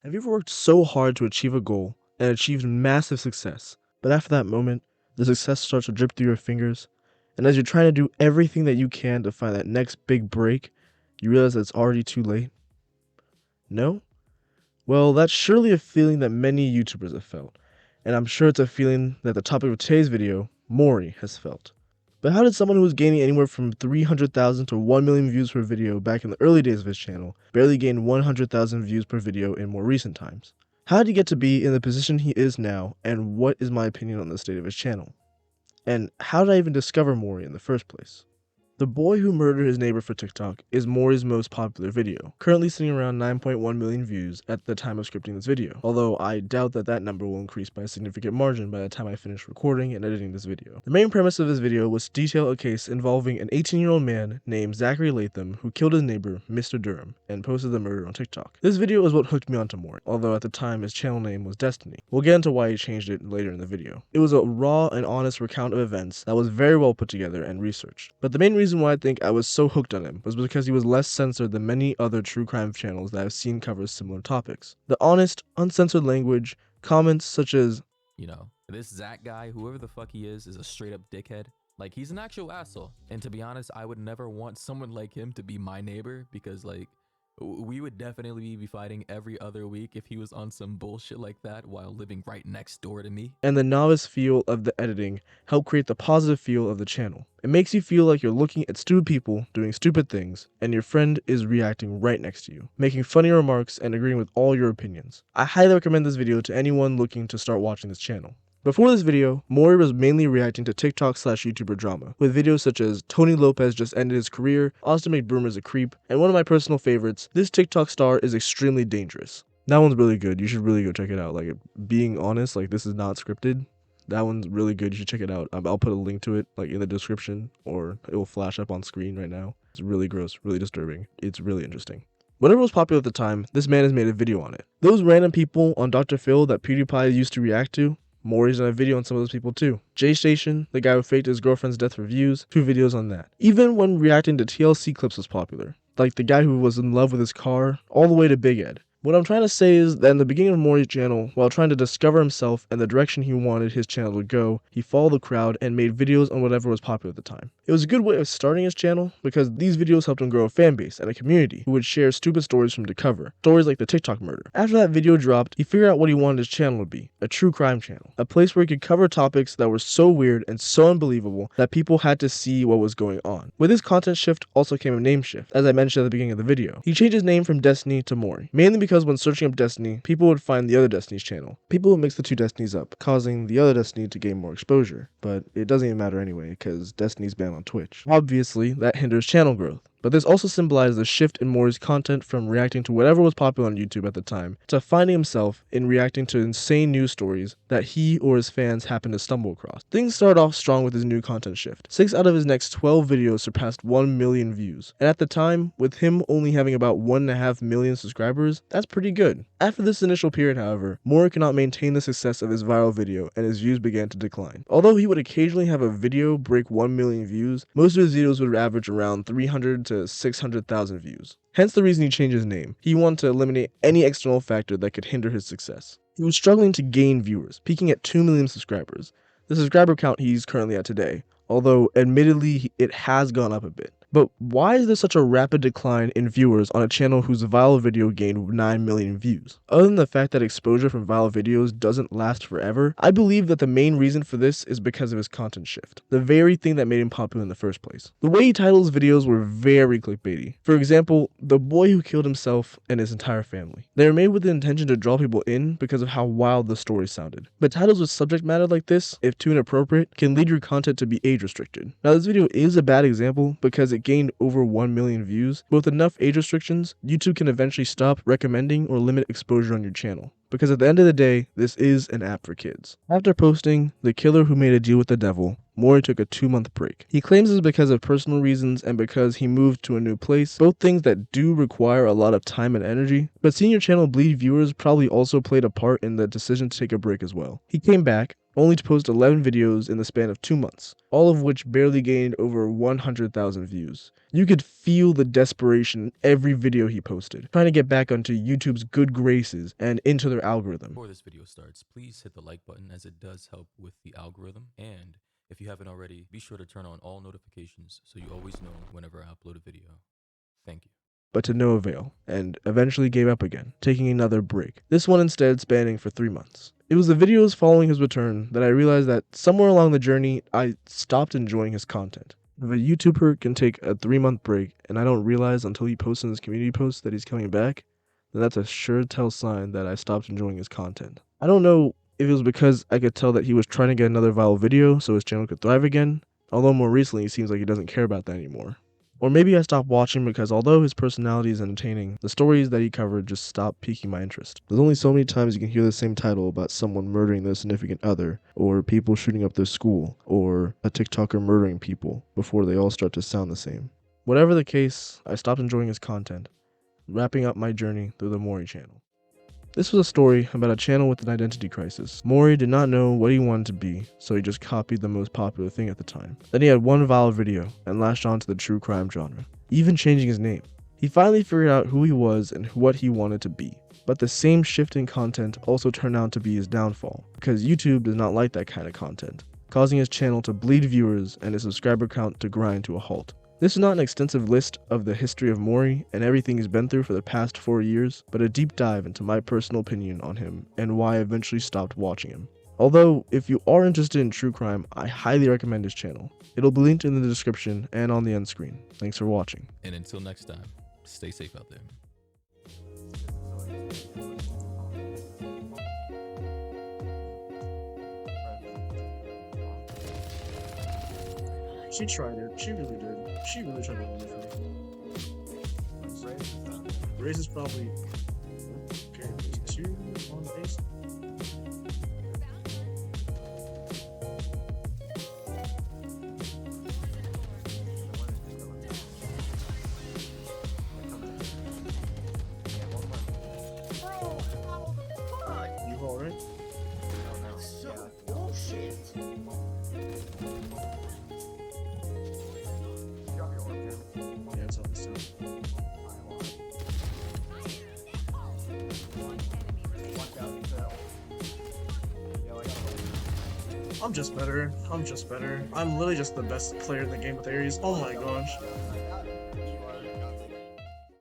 Have you ever worked so hard to achieve a goal and achieved massive success, but after that moment, the success starts to drip through your fingers, and as you're trying to do everything that you can to find that next big break, you realize that it's already too late? No? Well, that's surely a feeling that many YouTubers have felt, and I'm sure it's a feeling that the topic of today's video, Mori, has felt. But how did someone who was gaining anywhere from 300,000 to 1 million views per video back in the early days of his channel barely gain 100,000 views per video in more recent times? How did he get to be in the position he is now, and what is my opinion on the state of his channel? And how did I even discover Mori in the first place? The boy who murdered his neighbor for TikTok is Mori's most popular video, currently sitting around 9.1 million views at the time of scripting this video, although I doubt that that number will increase by a significant margin by the time I finish recording and editing this video. The main premise of this video was to detail a case involving an 18-year-old man named Zachary Latham who killed his neighbor, Mr. Durham, and posted the murder on TikTok. This video is what hooked me onto Mori, although at the time his channel name was Destiny. We'll get into why he changed it later in the video. It was a raw and honest recount of events that was very well put together and researched, but the main reason why I think I was so hooked on him was because he was less censored than many other true crime channels that I've seen cover similar topics. The honest, uncensored language, comments such as, This Zach guy, whoever the fuck he is a straight up dickhead. Like, he's an actual asshole. And to be honest, I would never want someone like him to be my neighbor because, like, we would definitely be fighting every other week if he was on some bullshit like that while living right next door to me. And the novice feel of the editing help create the positive feel of the channel. It makes you feel like you're looking at stupid people doing stupid things, and your friend is reacting right next to you, making funny remarks and agreeing with all your opinions. I highly recommend this video to anyone looking to start watching this channel. Before this video, Mori was mainly reacting to TikTok/YouTuber drama, with videos such as Tony Lopez just ended his career, Austin McBroomer is a creep, and one of my personal favorites, this TikTok star is extremely dangerous. That one's really good, you should really go check it out. Like, being honest, like, this is not scripted. That one's really good, you should check it out. I'll put a link to it, like, in the description, or it will flash up on screen right now. It's really gross, really disturbing. It's really interesting. Whenever it was popular at the time, this man has made a video on it. Those random people on Dr. Phil that PewDiePie used to react to, Mori's done a video on some of those people too. J Station, the guy who faked his girlfriend's death for views, 2 videos on that. Even when reacting to TLC clips was popular, like the guy who was in love with his car, all the way to Big Ed. What I'm trying to say is that in the beginning of Mori's channel, while trying to discover himself and the direction he wanted his channel to go, he followed the crowd and made videos on whatever was popular at the time. It was a good way of starting his channel because these videos helped him grow a fan base and a community who would share stupid stories from him to cover, stories like the TikTok murder. After that video dropped, he figured out what he wanted his channel to be, a true crime channel, a place where he could cover topics that were so weird and so unbelievable that people had to see what was going on. With his content shift also came a name shift, as I mentioned at the beginning of the video. He changed his name from Destiny to Mori, mainly because when searching up Destiny, people would find the other Destiny's channel. People would mix the 2 Destinys up, causing the other Destiny to gain more exposure. But it doesn't even matter anyway, because Destiny's banned on Twitch. Obviously, that hinders channel growth. But this also symbolized the shift in Mori's content from reacting to whatever was popular on YouTube at the time to finding himself in reacting to insane news stories that he or his fans happened to stumble across. Things started off strong with his new content shift. 6 out of his next 12 videos surpassed 1 million views. And at the time, with him only having about 1.5 million subscribers, that's pretty good. After this initial period, however, Mori could not maintain the success of his viral video and his views began to decline. Although he would occasionally have a video break 1 million views, most of his videos would average around 300 to 600,000 views. Hence the reason he changed his name. He wanted to eliminate any external factor that could hinder his success. He was struggling to gain viewers, peaking at 2 million subscribers, the subscriber count he's currently at today, although admittedly it has gone up a bit. But why is there such a rapid decline in viewers on a channel whose viral video gained 9 million views? Other than the fact that exposure from viral videos doesn't last forever, I believe that the main reason for this is because of his content shift, the very thing that made him popular in the first place. The way he titled his videos were very clickbaity. For example, the boy who killed himself and his entire family. They were made with the intention to draw people in because of how wild the story sounded. But titles with subject matter like this, if too inappropriate, can lead your content to be age restricted. Now this video is a bad example because it gained over 1 million views, but with enough age restrictions, YouTube can eventually stop recommending or limit exposure on your channel. Because at the end of the day, this is an app for kids. After posting "The Killer Who Made a Deal with the Devil," Mori took a 2-month break. He claims it's because of personal reasons and because he moved to a new place, both things that do require a lot of time and energy, but seeing your channel bleed viewers probably also played a part in the decision to take a break as well. He came back, only to post 11 videos in the span of 2 months, all of which barely gained over 100,000 views. You could feel the desperation in every video he posted, trying to get back onto YouTube's good graces and into their algorithm. Before this video starts, please hit the like button as it does help with the algorithm. And if you haven't already, be sure to turn on all notifications so you always know whenever I upload a video. Thank you. But to no avail, and eventually gave up again, taking another break, this one instead spanning for 3 months. It was the videos following his return that I realized that somewhere along the journey, I stopped enjoying his content. If a YouTuber can take a 3-month break and I don't realize until he posts in his community post that he's coming back, then that's a sure tell sign that I stopped enjoying his content. I don't know if it was because I could tell that he was trying to get another viral video so his channel could thrive again, although more recently it seems like he doesn't care about that anymore. Or maybe I stopped watching because although his personality is entertaining, the stories that he covered just stopped piquing my interest. There's only so many times you can hear the same title about someone murdering their significant other, or people shooting up their school, or a TikToker murdering people before they all start to sound the same. Whatever the case, I stopped enjoying his content, wrapping up my journey through the Mori channel. This was a story about a channel with an identity crisis. Mori did not know what he wanted to be, so he just copied the most popular thing at the time. Then he had one viral video and latched on to the true crime genre, even changing his name. He finally figured out who he was and what he wanted to be. But the same shift in content also turned out to be his downfall, because YouTube does not like that kind of content, causing his channel to bleed viewers and his subscriber count to grind to a halt. This is not an extensive list of the history of Mori and everything he's been through for the past 4 years, but a deep dive into my personal opinion on him and why I eventually stopped watching him. Although, if you are interested in true crime, I highly recommend his channel. It'll be linked in the description and on the end screen. Thanks for watching. And until next time, stay safe out there. She tried it. She really did. She really tried to win for me. Race is probably... Okay, there's 2 on base. You alright? So bullshit. Yeah, it's all this stuff. I'm just better. I'm literally just the best player in the game with Ares. Oh my gosh.